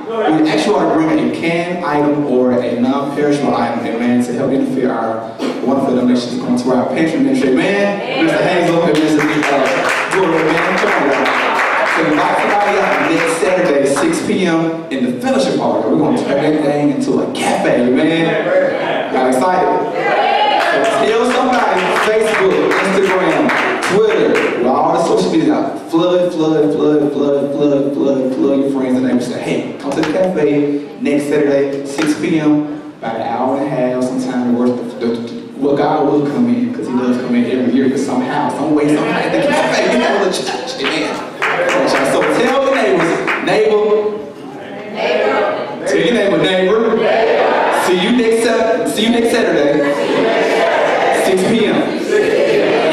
We actually want to bring a canned item or a non-perishable item, amen, to help benefit our wonderful donations going to our patron ministry, amen. Mr. Hazel and Mr. Jordan, man, come on, y'all. So invite somebody out next Saturday, 6 p.m. in the fellowship hall. We're going to turn that thing into a cafe, amen. Y'all excited? So tell somebody, Facebook, Instagram, Twitter, all the social media, flood your friends and neighbors. Say, hey, come to the cafe next Saturday, 6 p.m. About an hour and a half, sometime to work. Well, God will come in, because he does come in every year, but somehow, some way, somehow, at the cafe, we have a little church, amen. So tell your neighbors, neighbor. Tell your neighbor. See you next Saturday, 6 p.m.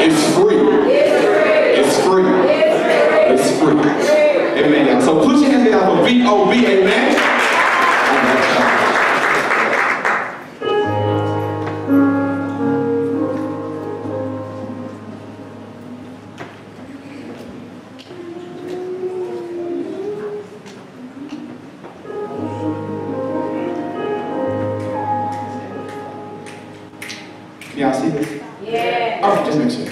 It's free. It's free. Amen. So put your hands down for VOB, amen. Y'all see this? Yeah. Oh, just make sure.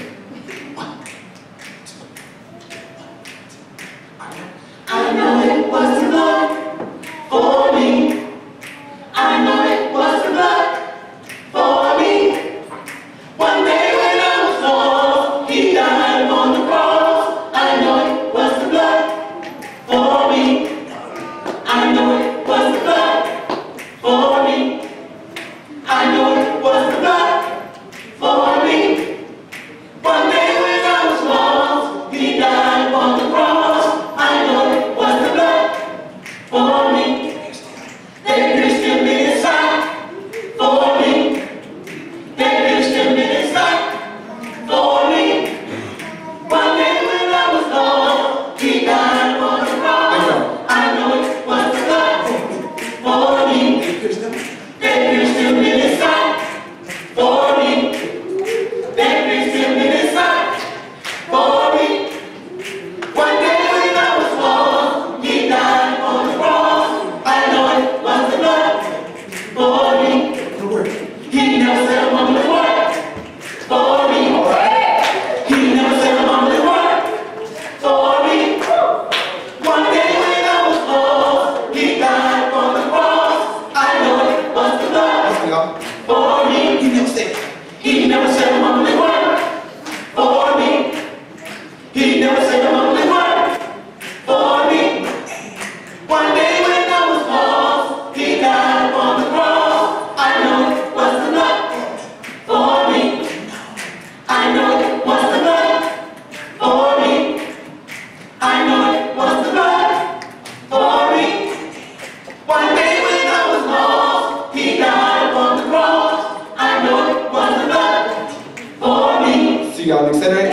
I know it was the blood for me. I know it was the blood for me. One day when I was lost, he died on the cross. I know it was the blood for me. I know it was the blood for me. I know it was the blood for me. One day when I was lost, he died on the cross. I know it was the blood for me. They pierced him inside for me. They pierced him inside for me. One day when I was lost, he died on the cross. I know it was the blood for me. They pierced him inside for me. They pierced him inside for me. One day when I was lost, he died on the cross. I know it was the blood for me. He never said a mumbling word for me. He never said a mumbling word for me. One day when I was lost, he died on the cross. I know it was the blood for me. He never said a mumbling word for me. He never said a mumbling word for me. One day when I was lost, he died on the cross. I know it was the blood for me. I know it was the blood for me. I know it was the blood for me. One day when I was lost, he died on the cross. I know it was the blood for me. See y'all next Saturday.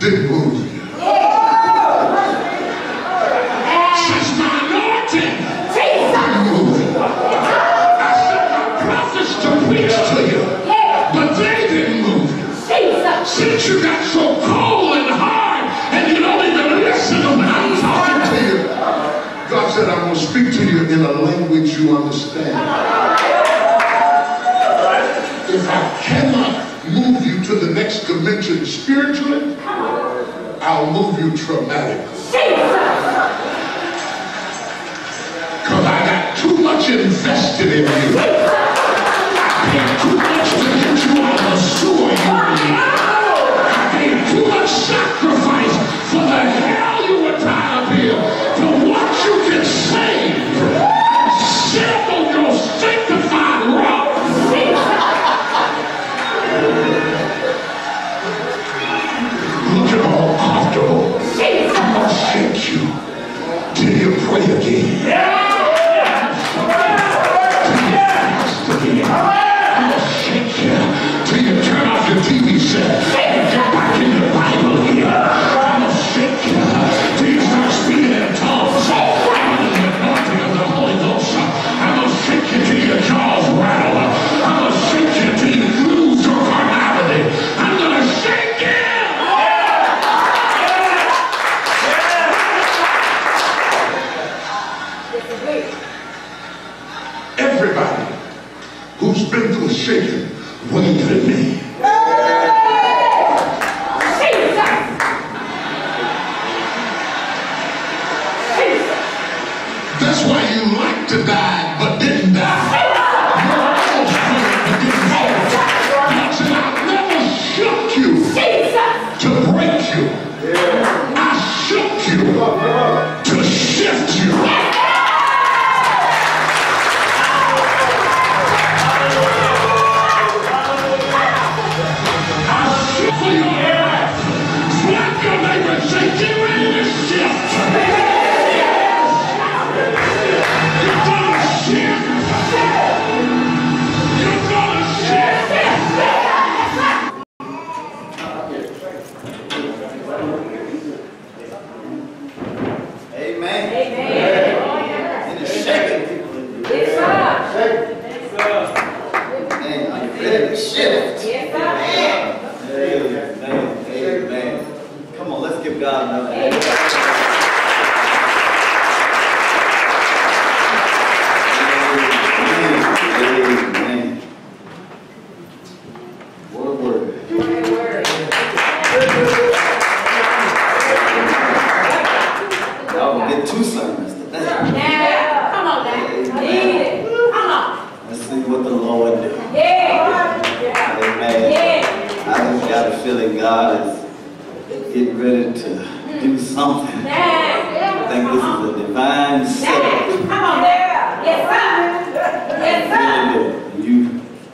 didn't move you. Since my anointing didn't move you. I sent my prophets to preach to you, but they didn't move you. Since you got so cold and hard and you don't even listen to when I'm talking to you, God said, I'm going to speak to you in a language you understand. If I cannot move you to the next dimension spiritually, I'll move you traumatically. Because I got too much invested in you. I paid too much to get you out of the sewer you need. I gave too much sacrifice for the hell you were trying to build to watch you get saved. Sit on your sanctified rock. Looking all comfortable. I'm gonna shake you till you pray again. I'm gonna shake you till you turn off your TV set and get back in your Bible here. I'm gonna shake you till you start speaking in tongues. I'm the anointing of the Holy Ghost. I'm gonna shake you till your jaws rattle. I'm gonna shake you till you lose your carnality. I'm gonna shake you. Everybody who's been through shaking, wave at me. That's why you like to die but didn't die. You almost quit but didn't fall. God said, I never shook you to break you. I shook you to shift you. Slap your neighbor and say, get ready to shift. You're gonna shift. You're gonna shift. Amen. And it's shaking people. Man, are you ready to shift? Amen. Amen. Come on, let's give God another hand. Amen. What a word. Y'all gonna get 2 sermons today. Come on, man. Come on. Let's see what the Lord do. Amen. I just got a feeling God is getting ready to do something. I think this is a divine setup. Come on, there. Yes, sir. You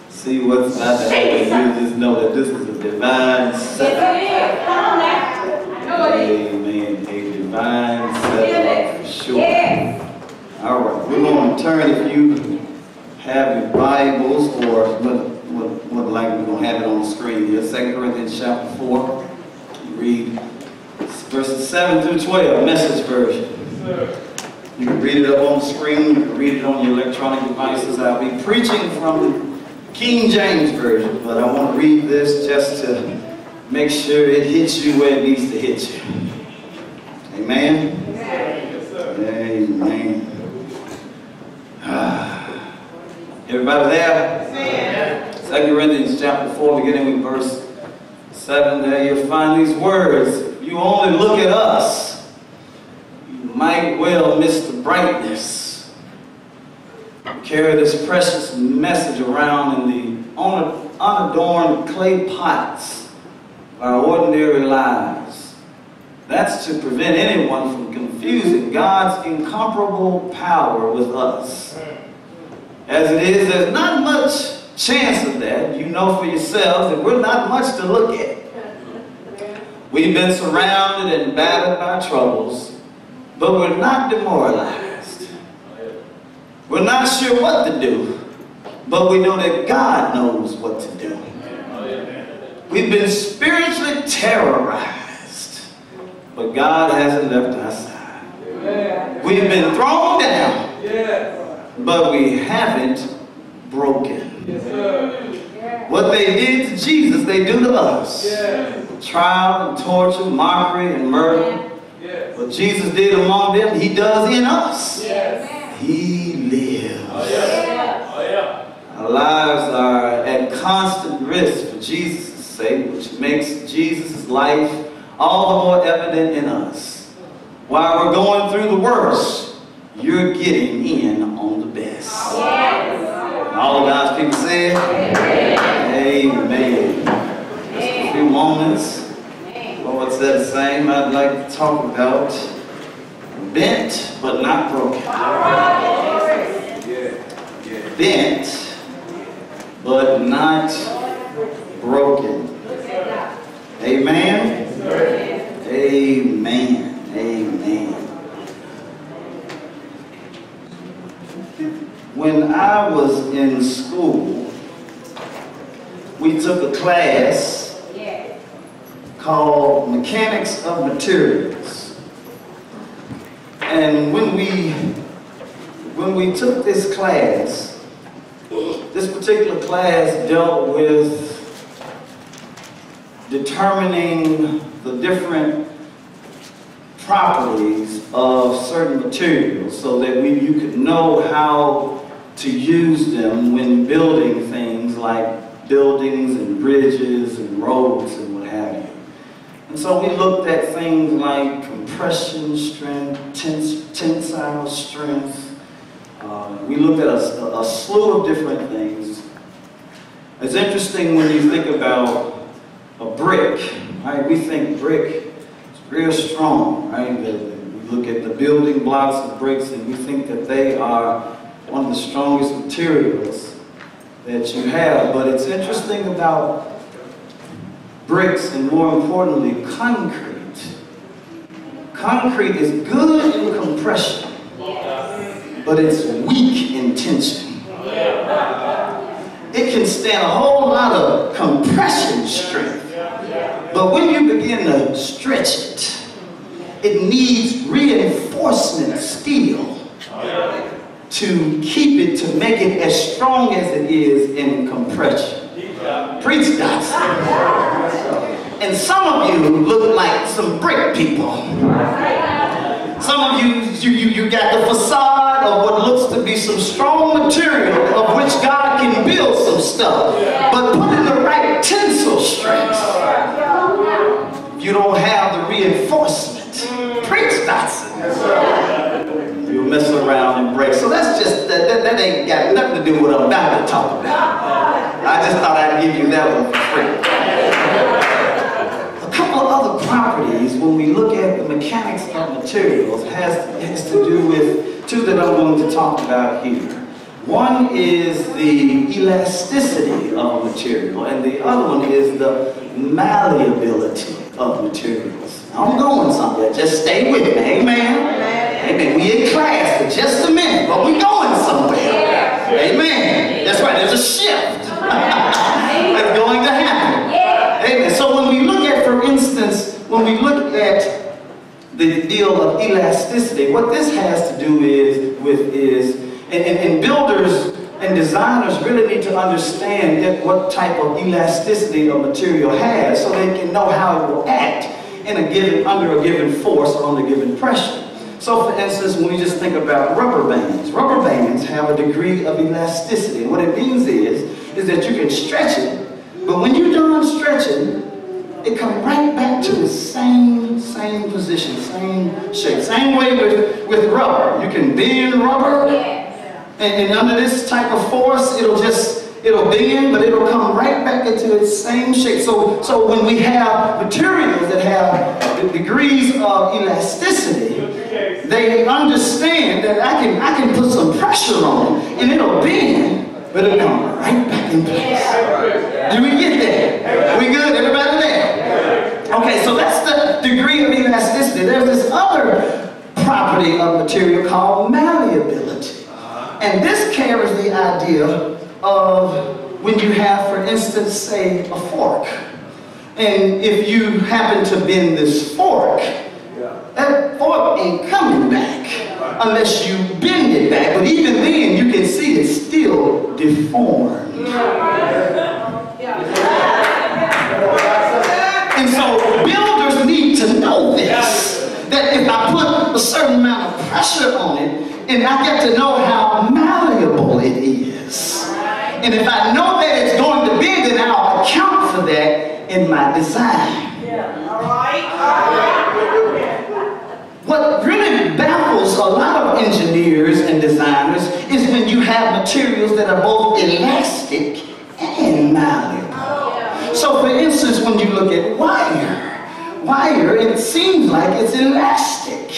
see what's about to happen, you just know that this is a divine setup. Come on, now. Amen. A divine setup for sure. All right, we're going to turn, if you have your Bibles, or what language we're going to have it on the screen here. 2 Corinthians chapter 4. Read verses 7 through 12, Message version. You can read it up on the screen. You can read it on your electronic devices. I'll be preaching from the King James version, but I want to read this just to make sure it hits you where it needs to hit you. Amen? Amen. Everybody there? 2 Corinthians chapter 4, beginning with verse 7. There you'll find these words. If you only look at us, you might well miss the brightness. We carry this precious message around in the unadorned clay pots of our ordinary lives. That's to prevent anyone from confusing God's incomparable power with us. As it is, there's not much chance of that. You know for yourselves that we're not much to look at. We've been surrounded and battered by troubles, but we're not demoralized. We're not sure what to do, but we know that God knows what to do. We've been spiritually terrorized, but God hasn't left our side. We've been thrown down, but we haven't broken. What they did to Jesus, they do to us. Trial and torture, mockery and murder. What Jesus did among them, he does in us. He lives. Our lives are at constant risk for Jesus' sake, which makes Jesus' life all the more evident in us. While we're going through the worst, you're getting in on the best. All of God's people say, amen. Just a few moments. Lord said the same. I'd like to talk about bent but not broken. Bent but not broken. Amen. Amen. Amen. When I was in school, we took a class called Mechanics of Materials. And when we took this class, this particular class dealt with determining the different properties of certain materials so that you could know how to use them when building things like buildings and bridges and roads and what have you. And so we looked at things like compression strength, tensile strength. We looked at a slew of different things. It's interesting when you think about a brick, right? We think brick is real strong, right? We look at the building blocks of bricks and we think that they are one of the strongest materials that you have. But it's interesting about bricks and more importantly, concrete. Concrete is good in compression, but it's weak in tension. It can stand a whole lot of compression strength, but when you begin to stretch it, it needs reinforcement steel to keep it, to make it as strong as it is in compression. Preach that. And some of you look like some brick people. Some of you got the facade of what looks to be some strong material of which God can build some stuff. But put in the right tensile strength, you don't have the reinforcement. Preach that. You'll mess around and break. So that's just, that ain't got nothing to do with what I'm about to talk about. I just thought I'd give you that one for free. A couple of other properties when we look at the mechanics of materials has to do with two that I'm going to talk about here. One is the elasticity of material, and the other one is the malleability of materials. I'm going somewhere. Just stay with me. Amen. Amen. We in class for just a minute, but we're going somewhere. Amen. That's right. There's a shift that's going to happen. Amen. So when we look at, for instance, when we look at the deal of elasticity, what this has to do and builders and designers really need to understand what type of elasticity a material has so they can know how it will act under a given force or under given pressure. So for instance, when we just think about rubber bands have a degree of elasticity. And what it means is that you can stretch it, but when you're done stretching, it comes right back to the same position, same shape. Same way with rubber. You can bend rubber, and under this type of force, it'll bend, but it'll come right back into its same shape. So when we have materials that have degrees of elasticity, they understand that I can put some pressure on it, and it'll bend, but it'll come right back in place. Did we get there? We good? Everybody there? Okay, so that's the degree of elasticity. There's this other property of material called malleability. And this carries the idea of when you have, for instance, say, a fork. And if you happen to bend this fork, That fork ain't coming back unless you bend it back. But even then, you can see it's still deformed. And so builders need to know this, that if I put a certain amount of pressure on it, and I get to know how malleable it is. And if I know that it's going to be, then I'll account for that in my design. What really baffles a lot of engineers and designers is when you have materials that are both elastic and malleable. So for instance, when you look at wire, it seems like it's elastic.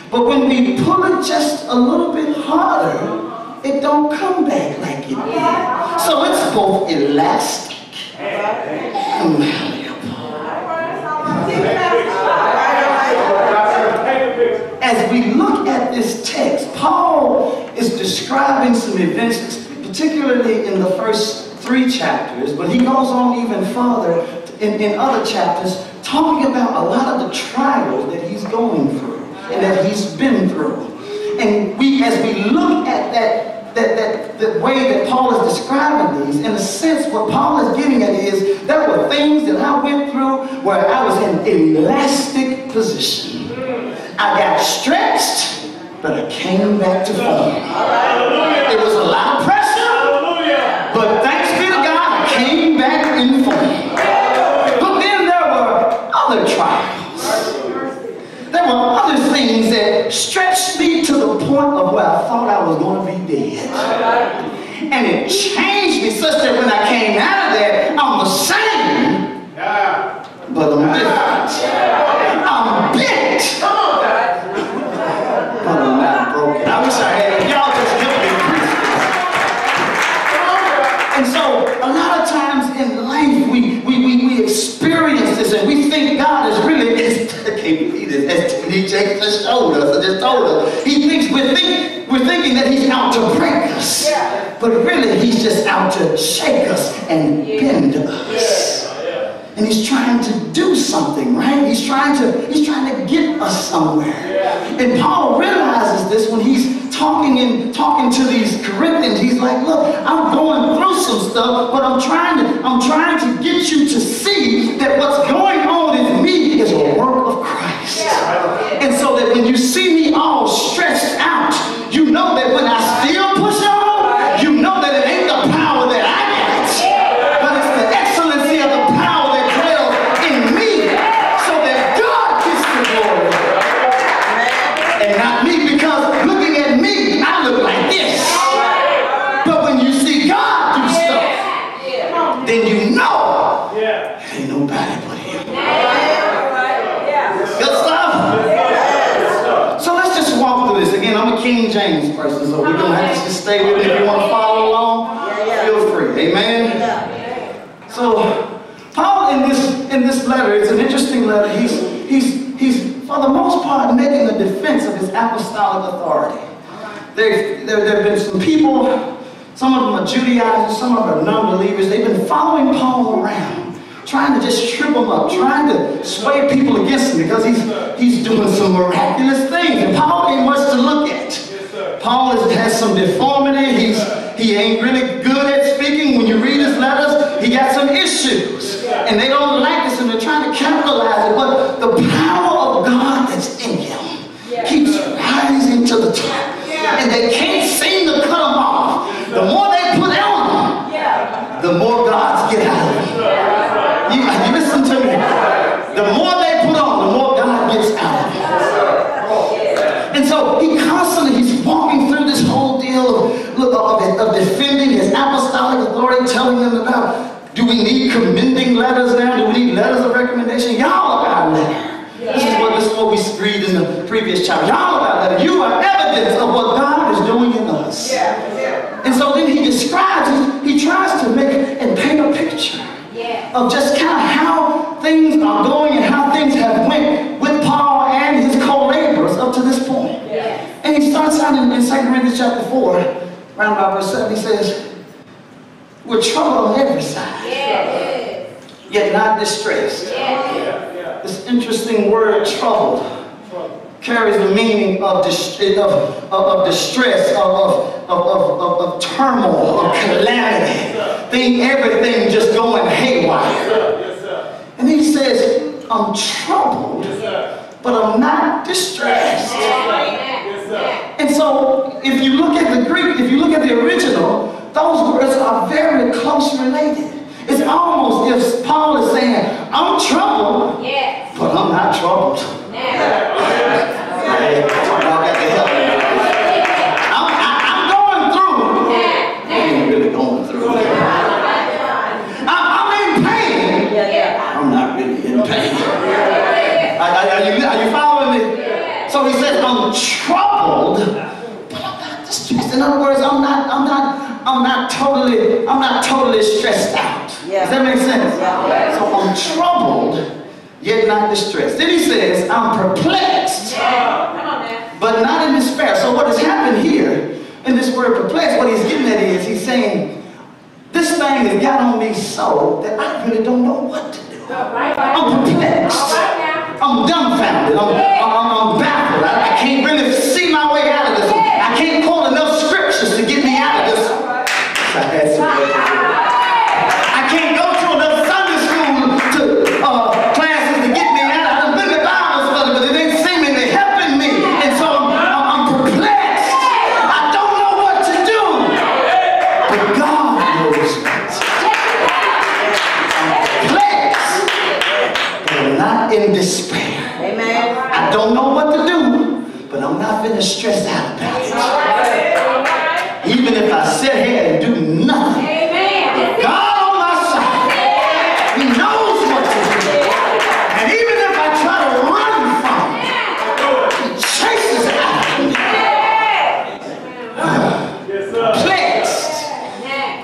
But when we pull it just a little bit harder, it don't come back like it did. So it's both elastic and malleable. As we look at this text, Paul is describing some events, particularly in the first 3 chapters, but he goes on even further in other chapters, talking about a lot of the trials that he's going through and that he's been through. And as we look at the way that Paul is describing these, in a sense, what Paul is getting at is there were things that I went through where I was in an elastic position. I got stretched, but I came back to form. It was a lot of pressure, but thanks be to God, I came back in form. But then there were other trials. There were other things that stretched me to the point of where I thought I was going to be dead. And it changed me such that when I came out of there, I'm the same, but I'm different. I'm bent, but I'm not broken. I wish I had y'all just help me preach this. And so a lot of times in life we experience this and we think God is really, I can't believe this, as T.D. Jakes just showed us, or just told us. He thinks we're thinking that he's out to break us. But really he's just out to shake us and bend us. And he's trying to do something, right? He's trying to get us somewhere. And Paul realizes this when he's talking to these Corinthians. He's like, look, I'm going through some stuff, but I'm trying to get you to see that what's going on in me is a work of Christ. And so that when you see me all stretched out, you know that when I still push on, you know that it ain't the power that I got, but it's the excellency of the power that dwells in me, so that God gets the glory. And not me, because looking at me, I look like this. But when you see God do stuff, then you know ain't nobody but him. Good stuff? So let's just walk through this. Again, I'm a King James person, so we're going to have to just stay with it. If you want to follow along, feel free. Amen? So Paul in this letter, it's an interesting letter. He's for the most part making a defense of his apostolic authority. There have been some people, some of them are Judaizers, some of them are non-believers. They've been following Paul around, trying to just trip him up, trying to sway people against him because he's doing some miraculous things. And Paul ain't much to look at. Paul has some deformity. He ain't really good at speaking. When you read his letters, he got some issues. And they don't like this and they're trying to capitalize it. But the power of God that's in him keeps rising to the top. And they can't seem to cut him off. The more they put on him, the more gods get out of him. You listen to me. The more they put on, the more God gets out of him. And so he's walking through this whole deal of defending his apostolic authority, telling them about, do we need commending letters now? Do we need letters of recommendation? Y'all got a letter. This is what we read in the previous chapter. Y'all got a letter. You are evidence of what God is doing in us. And so then he describes, he tries to make and paint a picture of just kind of how things are going and how things have went with Paul and his co-laborers up to this point. And he starts out in 2 Corinthians chapter 4, around about verse 7, he says, we're troubled on every side, yet not distressed. This interesting word, troubled. carries the meaning of distress, of turmoil, of calamity. Everything just going haywire. And he says, I'm troubled, but I'm not distressed. And so, if you look at the Greek, if you look at the original, those words are very close related. It's almost if Paul is saying, I'm troubled, but I'm not troubled. I'm going through. I ain't really going through. I'm in pain. I'm not really in pain. Are you following me? So he says, I'm troubled, but I'm not distressed. In other words, I'm not totally stressed out. Does that make sense? So I'm troubled, yet not distressed. Then he says, I'm perplexed, but not in despair. So what has happened here, in this word perplexed, what he's getting at is, he's saying, this thing has got on me so that I really don't know what to do. I'm perplexed. I'm dumbfounded. I'm baffled. I can't really see my way out of this. I can't quote enough scriptures to get me out of this. I can't go to enough Sunday school classes to get me out. I've been to Bible study, but it ain't seemingly helping me. And so I'm perplexed. I don't know what to do. But God knows what to do. I'm perplexed, but I'm not in despair. Amen. I don't know what to do, but I'm not going to stress out about it. Even if I sit here and do nothing, God on my side, He knows what to do. And even if I try to run from Him, He chases after me. Perplexed,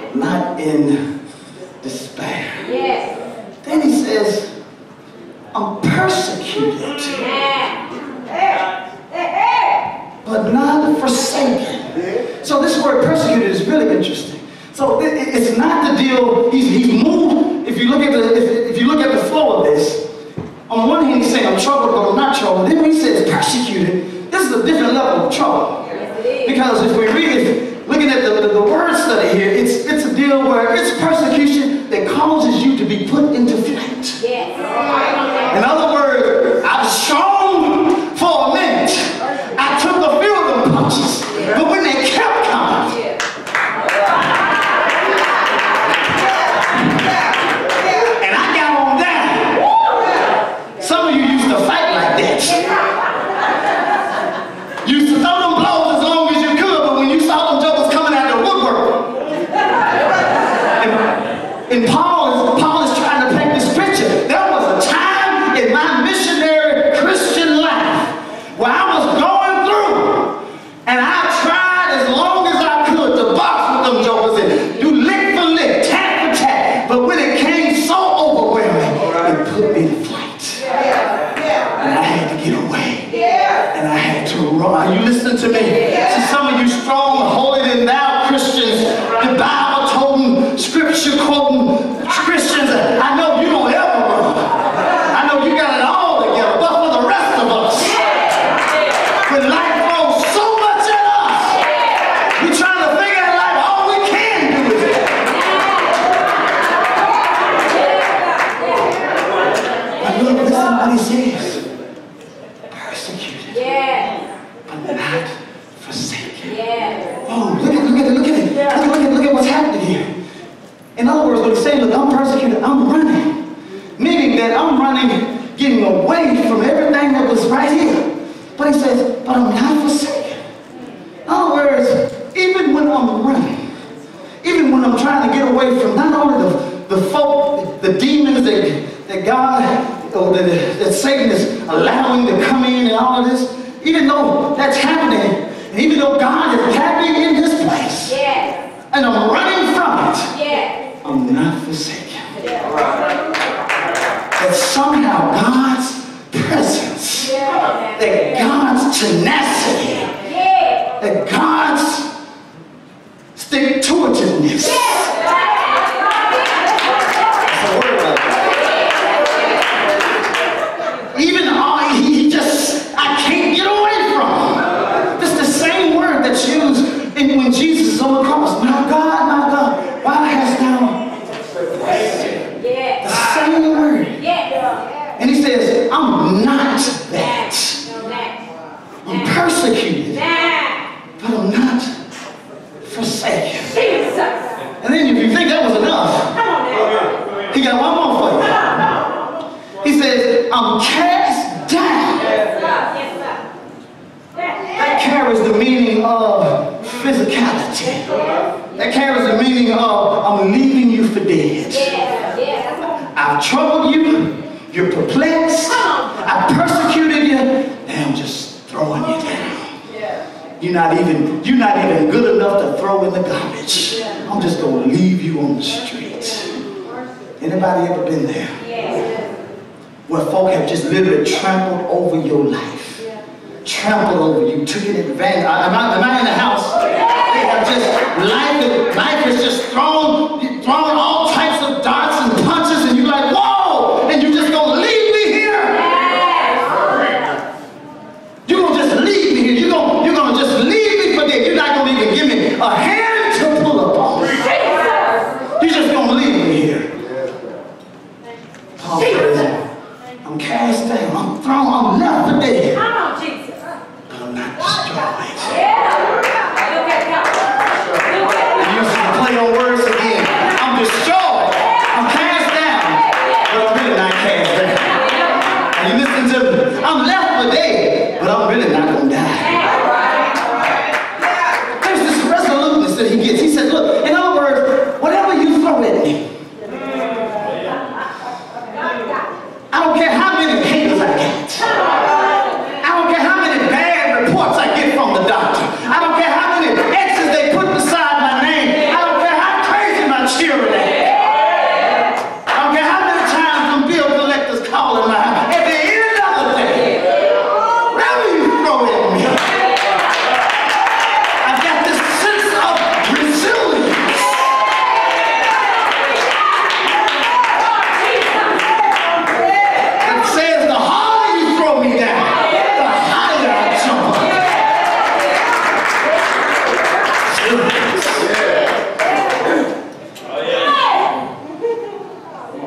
but not in despair. Then he says, I'm persecuted, but not forsaken. So this word persecuted is really interesting. So it's not the deal. He's moved. If you look at the flow of this, on one hand he's saying I'm troubled, but I'm not troubled. Then when he says persecuted, this is a different level of trouble. Because if we read it, looking at the word study here, it's a deal where it's persecution that causes you to be put into flight. In other words, I was strong for a minute. I took a few of them punches, but when they kept coming, and I got on down. Some of you used to fight like that. You used to throw them blows as long as you could, but when you saw them jokers coming out of the woodwork, and Paul is trying to paint this picture. There was a time in my missionary Christian life where I was going through, and I tried as long as I could to box with them jokers and do lick for lick, tat for tat. But when it came so overwhelming, it put me to flight. And I had to get away. And I had to run. Are you listening to me? To some of you strong, holier than thou Christians, the Bible toting, scripture quoting Christians, I know you don't ever run. I know you got it all together, but for the rest of us, when life throws so much at us, we're trying to figure out life, all we can do is that. But look, listen to what he says. Persecuted, but not forsaken. Oh, look at what's happening here. In other words, what he's saying, look, I'm persecuted, I'm running. Meaning that I'm running, getting away from everything that was right here. But he says, but I'm not forsaken. In other words, even when I'm running, even when I'm trying to get away from not only the folk, the demons that God, or that Satan is allowing to come in and all of this, even though that's happening, and even though God is happy in this place, and I'm running from it, I'm not forsaken. That somehow God's presence, that God's tenacity, that God's stick-to-itiveness. That's a word about that. Even he just, I can't get away. says, I'm not that. I'm persecuted, but I'm not forsaken. And then if you think that was enough, he got one more for you. He says, I'm cast down. That carries the meaning of physicality. That carries the meaning of I'm leaving you for dead. I've troubled you. You're perplexed. I persecuted you. And I'm just throwing you down. You're not even good enough to throw in the garbage. I'm just going to leave you on the street. Anybody ever been there? Where folk have just literally trampled over your life. Trampled over you, took it advantage. Am I in the house? They have just, life has just thrown all types of darts and punches, and you're like, whoa! And you're just gonna leave me here? You're gonna just leave me here. You're gonna just leave me for dead. You're not gonna even give me a hand to pull up on. You're just gonna leave me here. Paul says, I'm cast down, I'm thrown, I'm left for dead. I'm not destroyed. I'm using the play on words again. I'm destroyed. I'm cast down. But I'm really not cast down. And you listen to me. I'm left for dead, but I'm really not going to die. There's this resoluteness that he gets. He said, look, in other words, whatever you throw at me, I don't care how many haters I get. I don't care how many bad reports I get from the doctor. I don't care how many X's they put beside my name. I don't care how crazy my children are. I don't care how many times them bill collectors call in my house. At the end of the day, whatever you throw at me, I've got this sense of resilience. It says the harder you throw me down, the higher I jump up.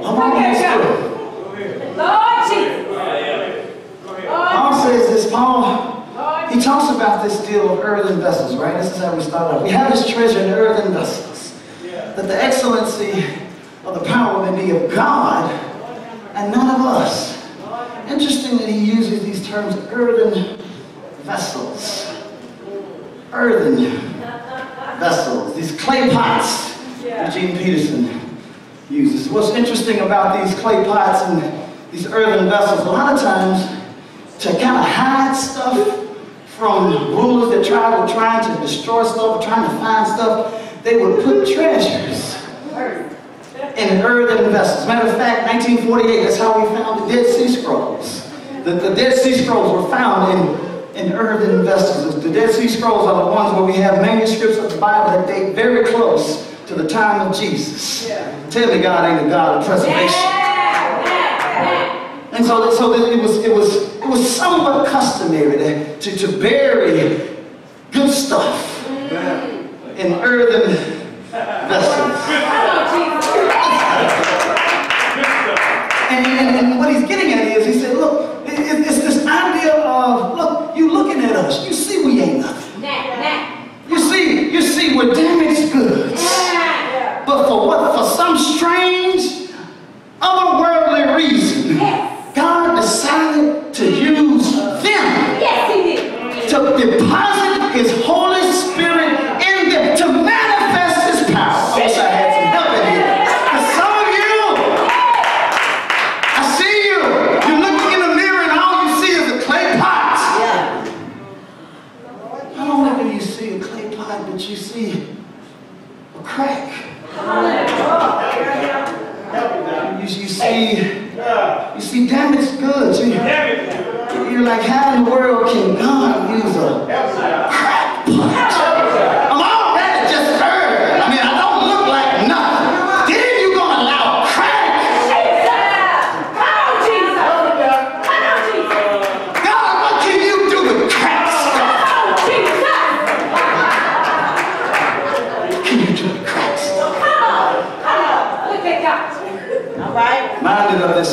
I'm almost through. Paul says this. Paul, he talks about this deal of earthen vessels, right? This is how we start off. We have this treasure in earthen vessels. That the excellency of the power may be of God and not of us. Interesting that he uses these terms, earthen vessels. Earthen vessels. These clay pots that Gene Peterson uses. What's interesting about these clay pots and these earthen vessels, a lot of times to kind of hide stuff from rulers that were trying to destroy stuff, trying to find stuff, they would put treasures in earthen vessels. Matter of fact, 1948, that's how we found the Dead Sea Scrolls. The Dead Sea Scrolls were found in earthen vessels. The Dead Sea Scrolls are the ones where we have manuscripts of the Bible that date very close to the time of Jesus. Tell me God ain't a God of preservation. And so it was somewhat customary to bury good stuff in earthen vessels. And what he's getting at is, he said, look, it's this idea of, look, you looking at us, you see we ain't nothing. You see we're damaged goods. But for some strange, otherworldly reason, God decided to use them to deposit his Holy Spirit in them, to manifest his power. I wish I had some help in here. Because some of you, I see you. You're looking in the mirror and all you see is a clay pot. Not only do you see a clay pot, but you see a crack. You see damaged goods. You're like, how in the world can God use a crack pot? I'm already just hurt. I mean, I don't look like nothing. Then you're going to allow crack. God, what can you do with crack stuff? What can you do with crack stuff? All right. Reminded of this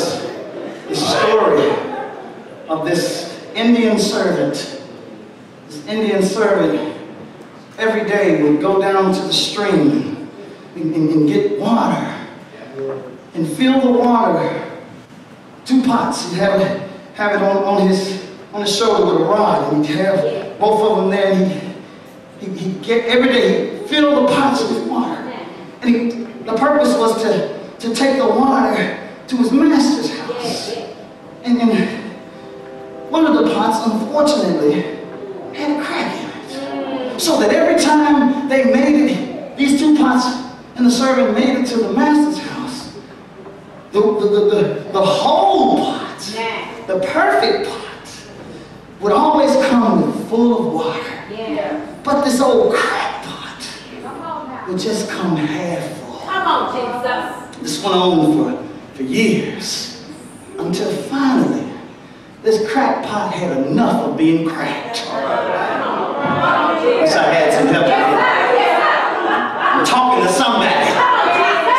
story of this Indian servant. This Indian servant every day would go down to the stream and get water and fill the water. 2 pots. He'd have it on his shoulder with a rod, and he'd have both of them there. And he'd get every day, he'd fill the pots with water. And the purpose was to take the water to his master's house. And one of the pots, unfortunately, had a crack in it. So that every time they made it, these 2 pots and the servant made it to the master's house, the whole pot, the perfect pot, would always come full of water. But this old crack pot would just come half full. Come on, Jesus. This went on for years, until finally this crack pot had enough of being cracked. So I had some help. I'm talking to somebody.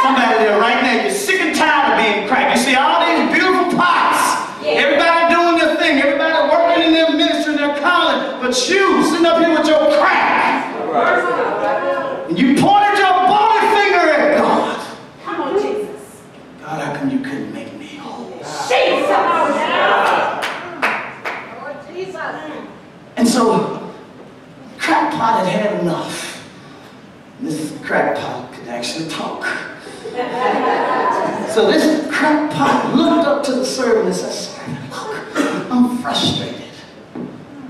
Somebody there right now. You're sick and tired of being cracked. You see all these beautiful pots. Everybody doing their thing. Everybody working in their ministry and their calling. But you sitting up here with your crack. And you pointed your bony finger at God. Come on, Jesus. God, how come you couldn't make me whole? Jesus. And so, crack pot had enough. This crack pot could actually talk. So this crack pot looked up to the servant and said, "Look, I'm frustrated.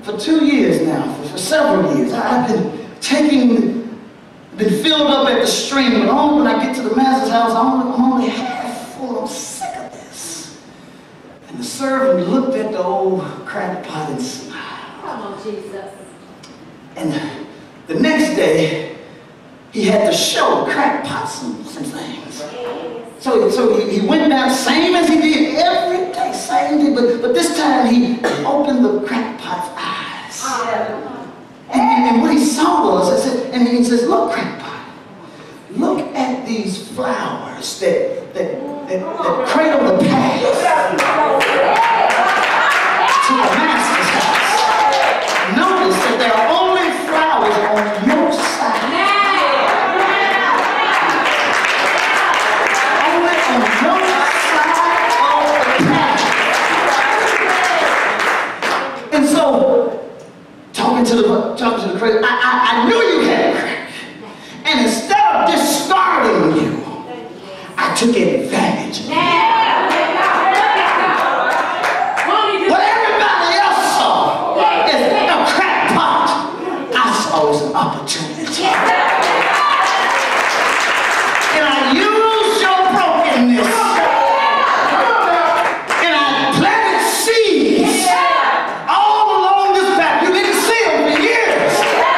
For 2 years now, for several years, I've been filled up at the stream, but only when I get to the master's house, I'm only half full. I'm sick of this." And the servant looked at the old crack pot and smiled. Come on, Jesus. And the next day, he had to show the crack pot some things. So he went down, same as he did every day, same thing, but this time he opened the crack pot's eyes. And what he saw was, he says, "Look, crack pot, look at these flowers that cradle the path to the master's house. Notice that there are only flowers on your side. Only on your side of the path." And so, talking to the cradle, I knew you had a crack. And instead of discarding you, I took advantage of you. What everybody else saw is a crack pot. I saw it as an opportunity. And I used your brokenness. And I planted seeds all along this path. You didn't see them for years.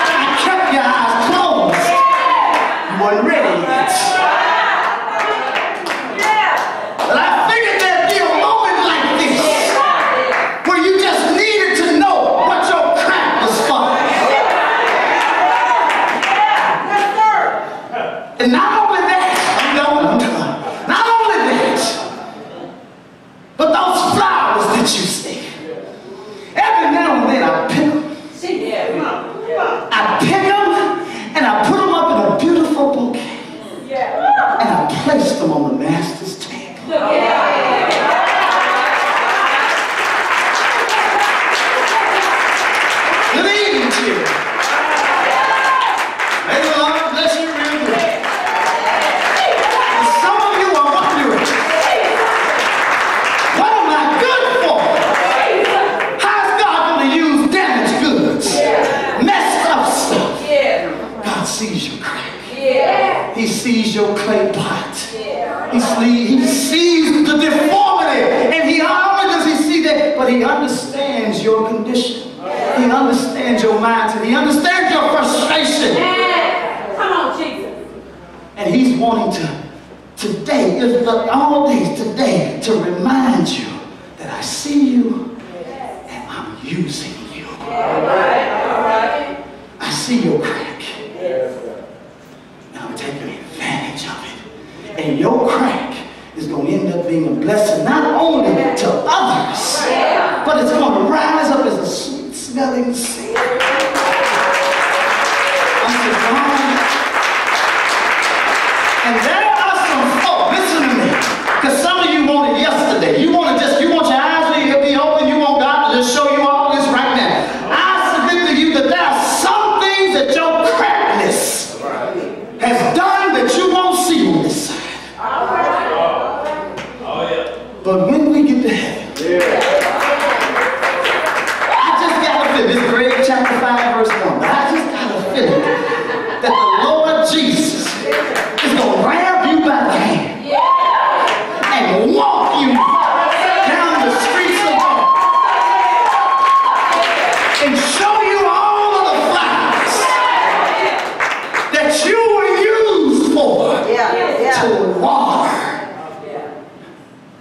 And I kept your eyes closed. You weren't ready yet. But I figured there'd be a moment like this where you just needed to know what your crack was for. And not only that, not only that, but those flowers that you see, every now and then I pick them. I pick them and I put them up in a beautiful bouquet. And I place them on the master's table. Good evening to you. May the Lord bless you real good. And some of you are wondering, what am I good for? How's God going to use damaged goods? Messed up stuff? God sees your crack. He sees your clay pot. He sees the deformity. And he not only does he see that, but he understands your condition. He understands your mindset. He understands your frustration. Come on, Jesus. And he's wanting to, today, all days today, to remind you that I see you and I'm using you. I see your crack. Now I'm taking advantage of it. And your crack is going to end up being a blessing not only to others, but it's going to rise up as a sweet smelling savor. Unto God. And there are some folk, listen to me, because some of you want it yesterday. You want your eyes to be open, you want God to just show you all this right now. I submit to you that there are some things that your crackness has done that you won't see on this side. But when we get to heaven, I just got to feel, this is Greg chapter 5 verse 1, but I just got to feel that the Lord Jesus is going to grab you by the hand and walk you down the streets of God and show you all of the flowers that you were used for to water,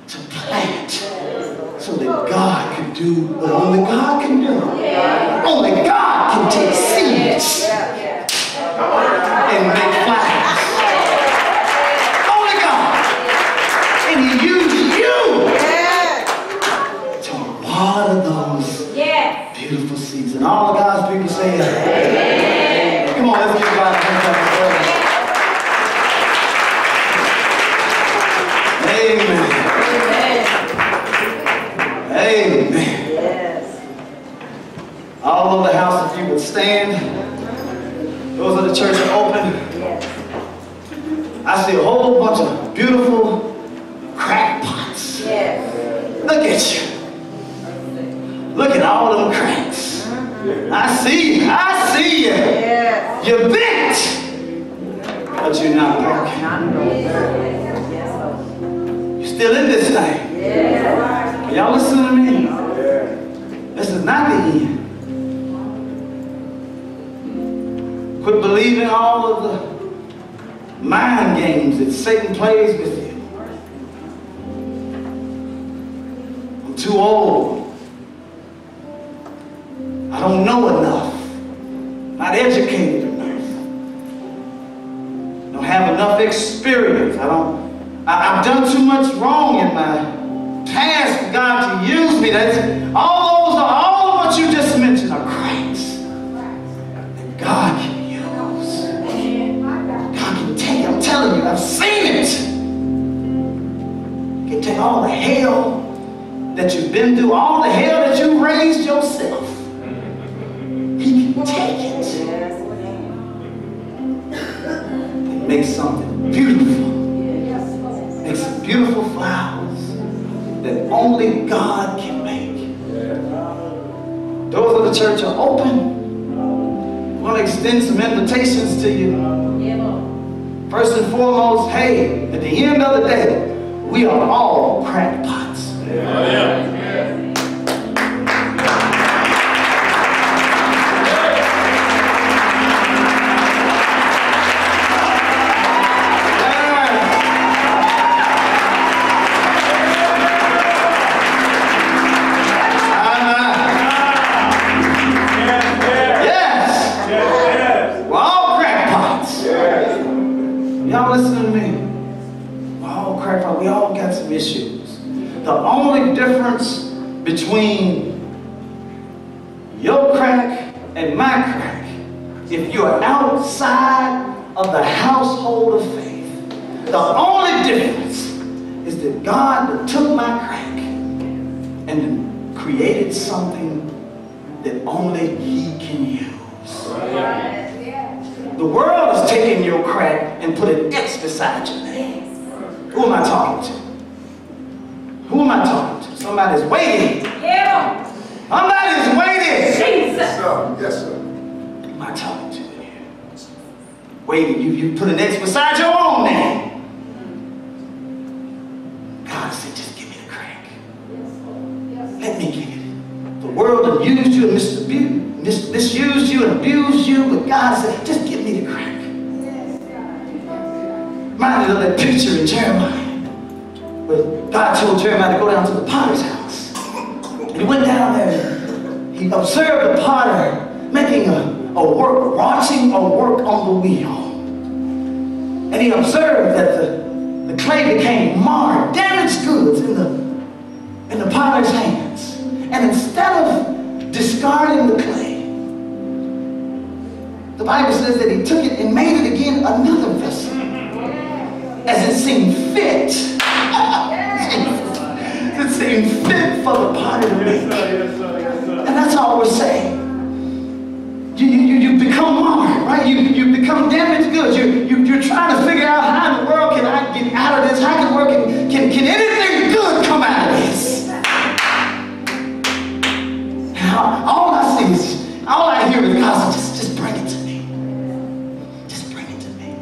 to plant, so that God could do what only God can do. Only God can take seeds and make flowers. Only God. And He used you to water those beautiful seeds. And all of God's people say, amen. Come on, let's give God a hand. Amen. Amen. All over the house, if you would stand. Those of the church are open. I see a whole bunch of beautiful crack pots. Look at you. Look at all them cracks. I see you. I see you. You're bent, but you're not broken. You're still in this thing. Y'all listen to me. This is not the end. Quit believing all of the mind games that Satan plays with you. I'm too old. I don't know enough. Not educated enough. Don't have enough experience. I've done too much wrong in my past for God to use me. All of what you just mentioned are cracks that God can use. God can take. I'm telling you, I've seen it. He can take all the hell that you've been through, all the hell that you raised yourself. He can take it and make something beautiful. Make some beautiful flowers that only God can make. Doors of the church are open. I want to extend some invitations to you. First and foremost, hey, at the end of the day, we are all crackpots. Y'all listen to me. We all got some issues. The only difference between your crack and my crack, if you're outside of the household of faith, the only difference is that God took my crack and created something that only He can use. The world is taking your crack and put an X beside your name. Who am I talking to? Who am I talking to? Somebody's waiting. Somebody's waiting. Yes, sir. Yes, sir. Who am I talking to here? Waiting. You put an X beside your own name. God said, just give me the crack. Let me get it. The world will use you and misuse you and abuse you, but God said, just give me the crack. Reminded of that picture in Jeremiah, where God told Jeremiah to go down to the potter's house. And he went down there, he observed the potter making a work, watching a work on the wheel. And he observed that the clay became marred, damaged goods in the potter's hands. And And instead of discarding the clay, the Bible says that he took it and made it again another vessel, as it seemed fit. It seemed fit for the potty to make. And that's all we're saying. You become marred, right? You become damaged goods. You're trying to figure out how in the world can I get out of this? How can work? Can anything good come out of this? Now, all I hear is God say, just bring it to me. Just bring it to me.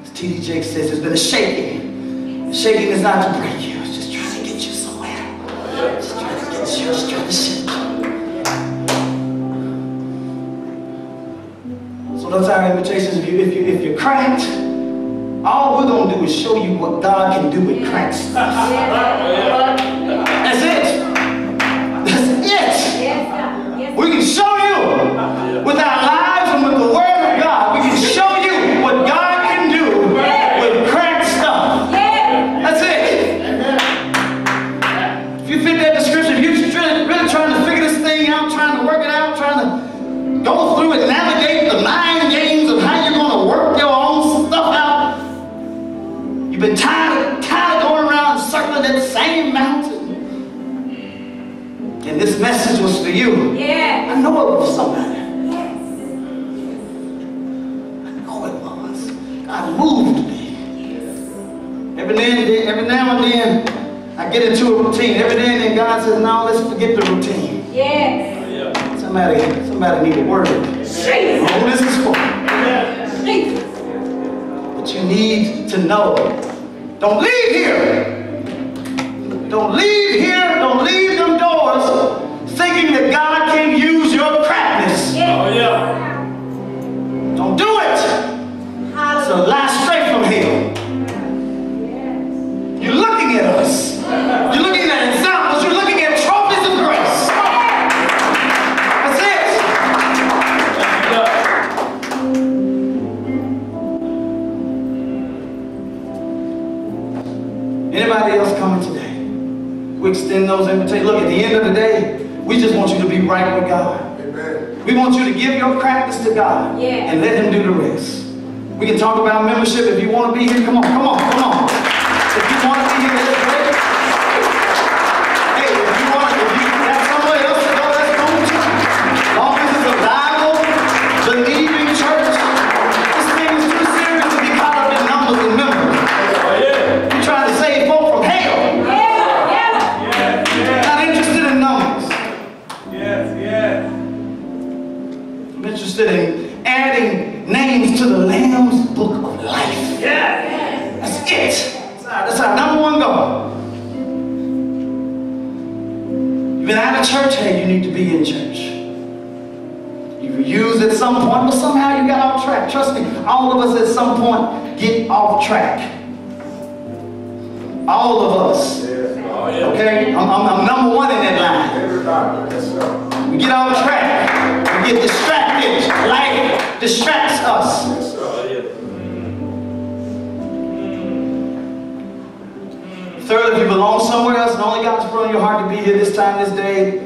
As T.D. Jakes says, there's been a shaking. The shaking is not to break you. It's just trying to get you somewhere. Just trying to get you. Just trying to shift you. So that's our invitations. If you're cracked, all we're going to do is show you what God can do with cracked stuff. That's it. We can show you with our lives and with the Word of God. We can show you what God can do with cracked stuff. That's it. If you fit that description, if you're really trying to figure this thing out, trying to work it out, trying to go through and navigate the mind games of how you're going to work your own stuff out, you've been tired of going around circling that same mountain. And this message was for you. I know it was somebody. I know it was. God moved me. Every now and then, I get into a routine. Every now and then, God says, "No, let's forget the routine." Somebody need a word. All this is for. But you need to know. Don't leave here. Don't leave here. Don't leave them doors thinking that God can use your crackness. Don't do it. It's a lie straight from hell. You're looking at us. You're looking at examples. You're looking at trophies of grace. That's it. Anybody else coming today? We extend those invitations. Look, at the end of the day, we just want you to be right with God. Amen. We want you to give your crackness to God and let Him do the rest. We can talk about membership. If you want to be here, come on. If you want to be here, let's pray. Hey, if you have somewhere else to go, let's go to church. As long as it's a Bible, believing church, this thing is too serious to be caught up in numbers and members. You're trying to save folk from hell. Not interested in numbers. I'm interested in adding names to the Lamb's Book of Life. That's it. That's our number one goal. You've been out of church, hey, you need to be in church. You were used at some point, but somehow you got off track. Trust me, all of us at some point get off track. All of us. Okay? I'm number one in that line. We get off track. We get distracted. Life distracts us. Third, if you belong somewhere else and only God's put on your heart to be here this time, this day,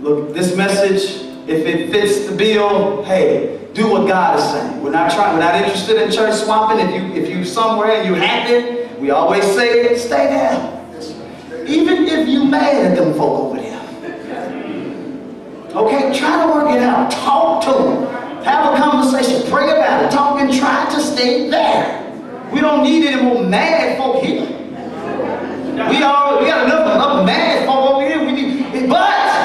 look, this message, if it fits the bill, hey, do what God is saying. We're not interested in church swapping. If you somewhere and you're happy, we always say it, stay there. Even if you mad at them folk over there. Okay, try to work it out. Talk to them. Have a conversation. Pray about it. Talk and try to stay there. We don't need any more mad folk here. We got enough mad folk over here. But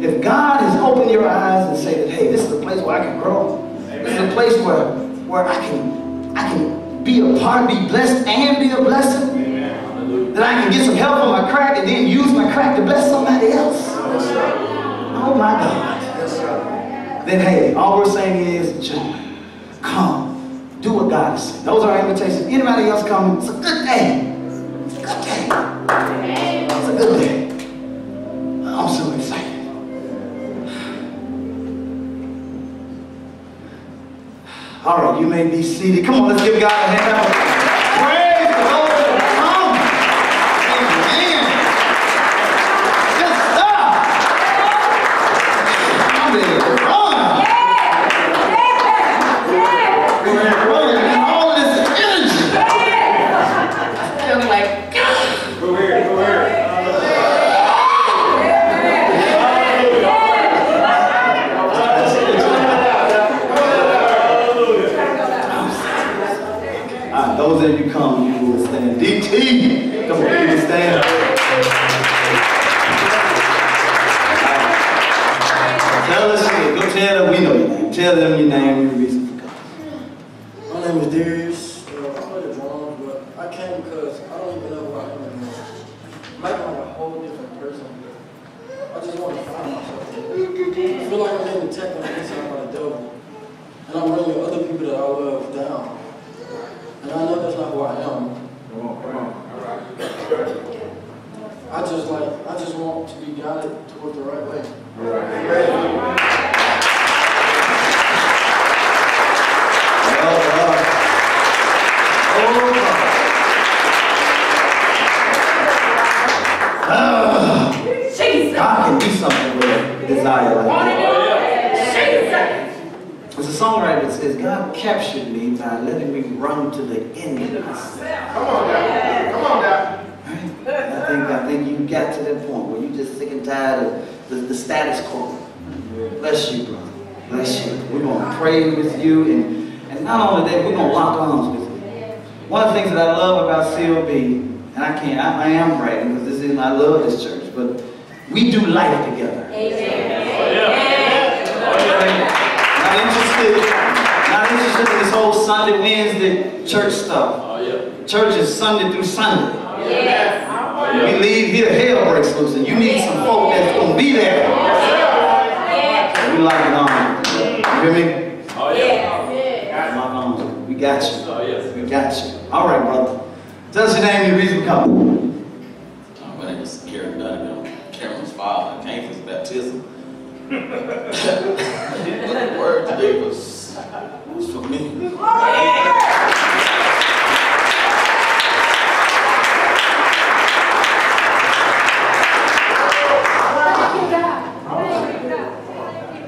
if God has opened your eyes and said that, hey, this is a place where I can grow. This is a place where I can be a part, be blessed, and be a blessing. That I can get some help on my crack and then use my crack to bless somebody else. Oh my God. Then hey, all we're saying is join. Come. Do what God is saying. Those are our invitations. Anybody else coming? It's a good day. It's a good day. It's a good day. I'm so excited. All right, you may be seated. Come on, let's give God a hand. Praise the Lord. Come. Amen. tell them your name and your reason for coming. My name is Darius. I play the drums, but I came because I don't even know who I am anymore. I'm acting like a whole different person. I just want to find myself. I feel like I'm getting attacked on the inside by the devil. And I'm bringing other people that I love down. And I know that's not who I am. Come on. All right. I just want to be guided toward the right way. All right. God can do something with a desire like that. There's a songwriter that says, God captured me by letting me run to the end of myself. Come on now. I think you got to that point where you're just sick and tired of the status quo. Bless you, brother. Bless you. We're going to pray with you, and not only that, we're going to lock arms with you. One of the things that I love about COB, and I am bragging because I love this church, but we do life together. Not interested in this whole Sunday, Wednesday church stuff. Church is Sunday through Sunday. We leave here, hell breaks loose, and you need some folk that's going to be there. We lock it on. You hear me? Lock on. We got you. We got you. All right, brother. Tell us your name and your reason for coming. My name is Karen Donovan. Karen's father. I came for his baptism. The word today was for me.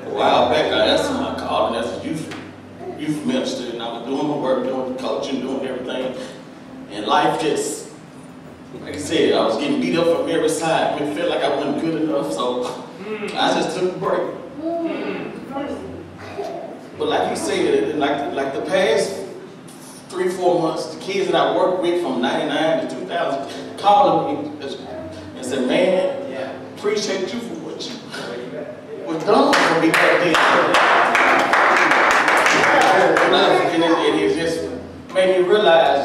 A while back, I called and asked a youth minister, and I was doing my work, doing coaching, doing everything, and life just, like I said, I was getting beat up from every side. It felt like I wasn't good enough, so I just took a break. But like you said, like the past 3-4 months, the kids that I worked with from '99 to 2000 called me and said, "Man, appreciate you for what you was done for me back then." And it just made me realize,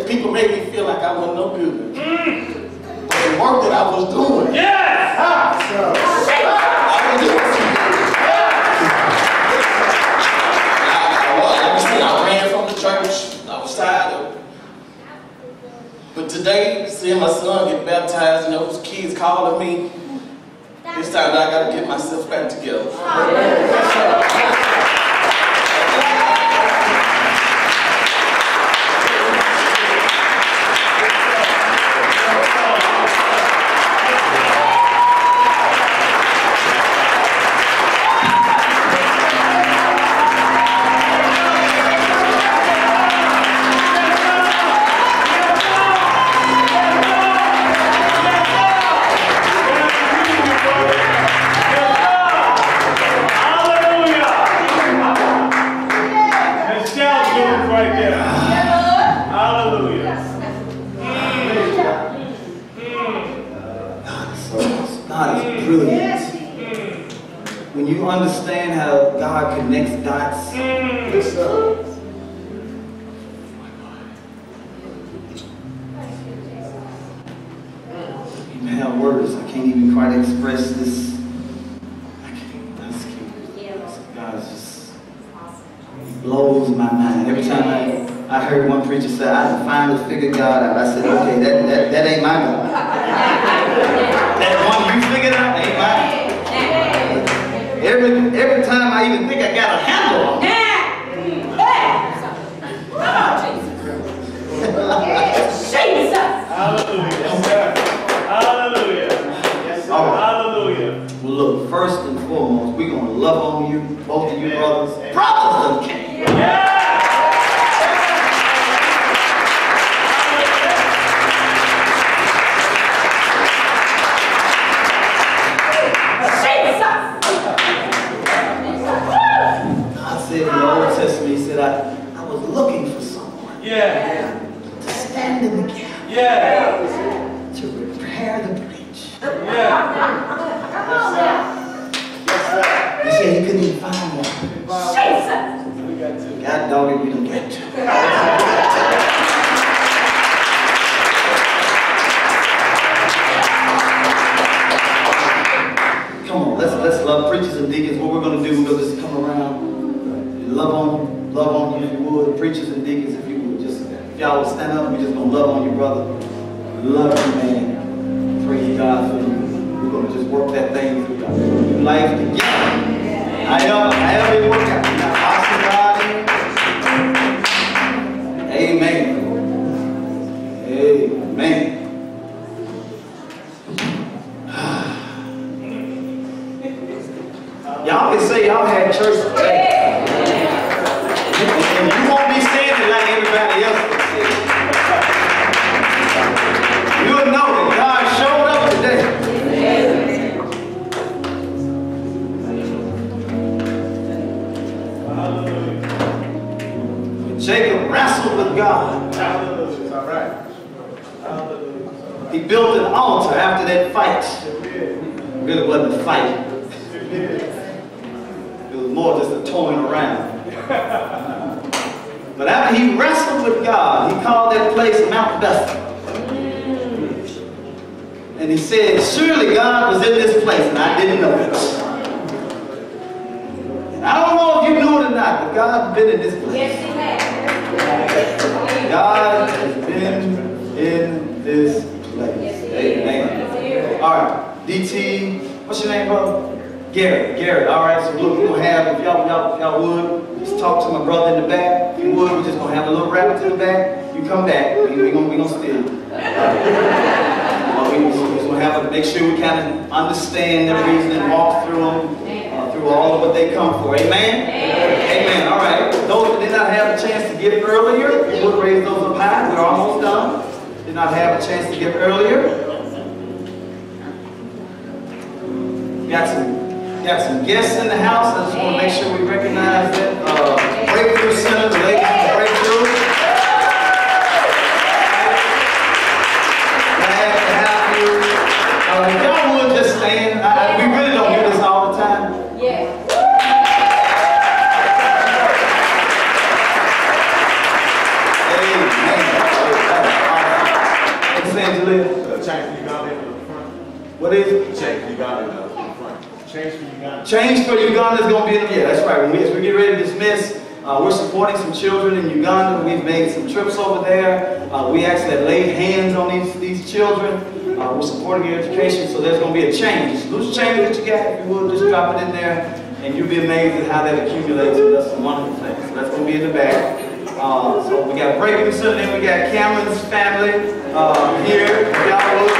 people made me feel like I wasn't no good. But the work that I was doing, I was doing. I ran from the church. I was tired of it. But today, seeing my son get baptized and those kids calling me, this time I got to get myself back together. God is brilliant. When you understand how God connects dots, you have words. I can't even quite express this. God just blows my mind. Every time I heard one preacher say, "I finally figured God out," I said, "Okay, that ain't my God." That one you figured out ain't mine. Every time I even think I got a handle on it. Hallelujah. Yes, sir. Hallelujah. Well, look, first and foremost, we're going to love on you, both of you brothers. Brothers of King. God said in the Old Testament, He said, I was looking for someone to stand in the gap, to repair the breach. He said He couldn't even find one. preachers and deacons, if you would just, if y'all would stand up, we're just going to love on you, brother. Love you, man. Praise God for you. We're going to just work that thing through your life together. However it work out. We're not boxing God in. Amen. Amen. Y'all can say y'all had church today. And you won't be saying it like everybody else can say it. You'll know that God showed up today. When Jacob wrestled with God, he built an altar after that fight. It really wasn't a fight. It was more just a toying around. But after he wrestled with God, he called that place Mount Bethel. And he said, surely God was in this place, and I didn't know it. And I don't know if you knew it or not, but God's been in this place. Yes, he has. God has been in this place. Yes, Amen. All right, DT, what's your name, brother? Garrett. All right, so look, we're going to have, if y'all would, just talk to my brother in the back. If you would, we're just going to have a little rap to the back. You come back. We're going to steal. We're just going to have to make sure we kind of understand their reason and walk through them, through all of what they come for. Amen? Amen. All right. Those that did not have a chance to get earlier, you would raise those up high. We're almost done. Did not have a chance to get earlier. Got some guests in the house. I just want to make sure we recognize that. Breakthrough Center, the ladies from Breakthrough. Glad to have you. If y'all would just stand. We really don't do this all the time. Yeah. Amen. What's Angela? Change for Uganda in the front. What is it? Change for Uganda in the front. Change for Uganda. Change for Uganda is going to be in the, yeah, that's right. As we get ready to dismiss, we're supporting some children in Uganda. We've made some trips over there. We actually have laid hands on these children. We're supporting their education, so there's going to be a change. Loose change that you got, if you would, just drop it in there, and you'll be amazed at how that accumulates. That's some wonderful things. So that's going to be in the back. So we got Breakthrough Center, then we got Cameron's family here. Y'all would.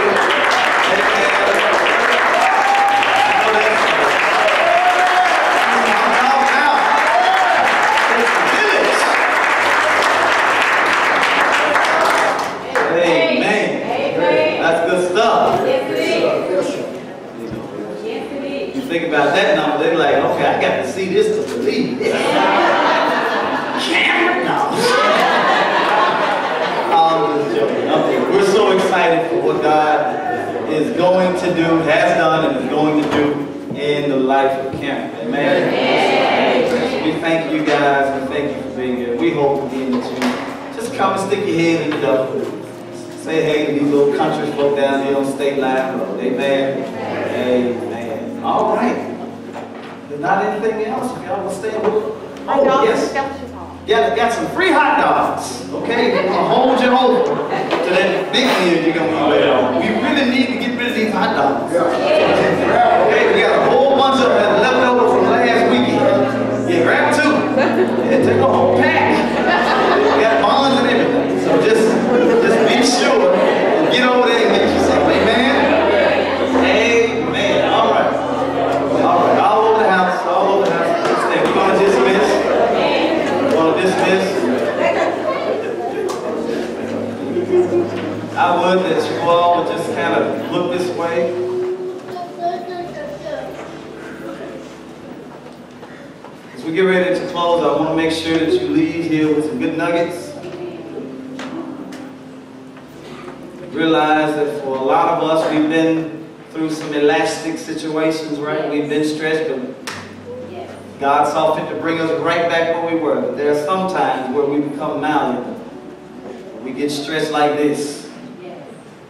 About that number, they're like, okay, I got to see this to believe this. Cameron, no. I'm just joking. Okay. We're so excited for what God is going to do, has done, and is going to do in the life of Cameron. Amen. We thank you guys. We thank you for being here. We hope again that you just come and stick your head in the door. Say hey to these little country folk down here on State Line Road. Amen. Amen. All right. There's not anything else. If y'all will stay with it. Oh, yes. Yeah, got some free hot dogs. Okay? We're going to hold you over to that big meal you're going to eat later on. We really need to get rid of these hot dogs. Okay, we got a whole bunch of them left over from last weekend. Yeah, grab two. Yeah, take a whole pack. We got bonds and everything. So just be sure and get over there and get yourself. Amen? Amen. All right. All right. All over the house. All over the house. We're going to dismiss. We're going to dismiss. I would that you all would just kind of look this way. As we get ready to close, I want to make sure that you leave here with some good nuggets. Realize that for a lot of us, we've been through some elastic situations, right? We've been stretched, but God saw fit to bring us right back where we were. But there are some times where we become malleable. We get stretched like this.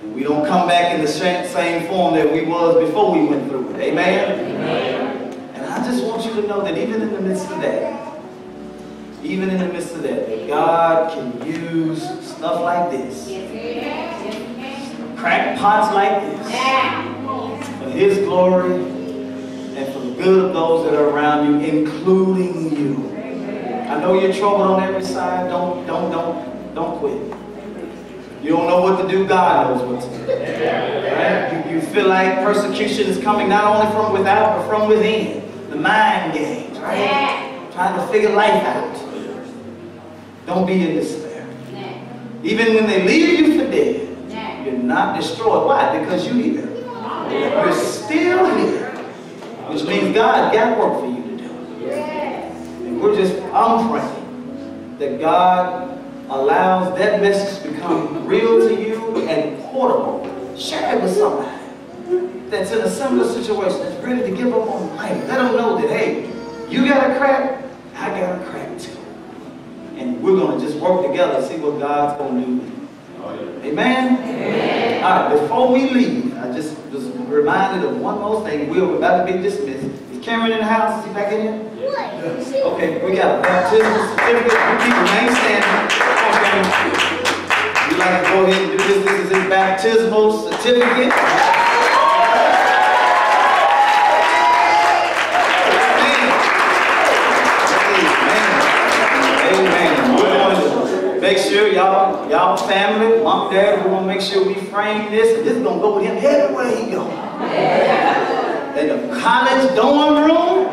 We don't come back in the same form that we was before we went through it. Amen? Amen. And I just want you to know that even in the midst of that, even in the midst of that God can use stuff like this, crackpots like this, for His glory and for the good of those that are around you, including you. I know you're troubled on every side. Don't quit. You don't know what to do. God knows what to do. Right? You feel like persecution is coming not only from without, but from within. The mind games, right? Trying to figure life out. Don't be in despair. Even when they leave you for dead, you're not destroyed. Why? Because you're here. You're still here. Which means God got work for you to do. And I'm praying that God allows that message to become real to you and portable. Share it with somebody that's in a similar situation, that's ready to give up on life. Let them know that, hey, you got a crack, I got a crack too. And we're going to just work together and see what God's going to do. Amen? Amen? All right, before we leave, I just was reminded of one more thing. We're about to be dismissed. Is Cameron in the house? Is he back in here? Okay, we got a baptismal certificate. You people remain standing. Okay. We'd like to go ahead and do this. This is his baptismal certificate. Amen. We're going to make sure y'all family, mom, dad, we're going to make sure we frame this. And this is going to go with him everywhere he goes. In the college dorm room.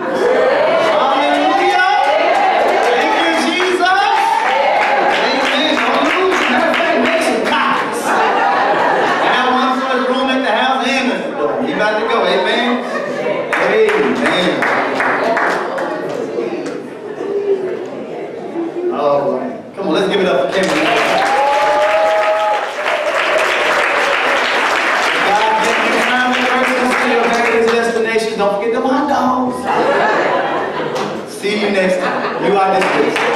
Hallelujah. Thank you, Jesus. Amen. Don't lose. Matter of fact, make some copies. I have one for his room at the house and the door. He about to go. Amen. Amen. All right. Come on, let's give it up for Cameron. God, give me time and mercy to your various destinations. Don't forget them hot dogs. See you next time. You are dismissed.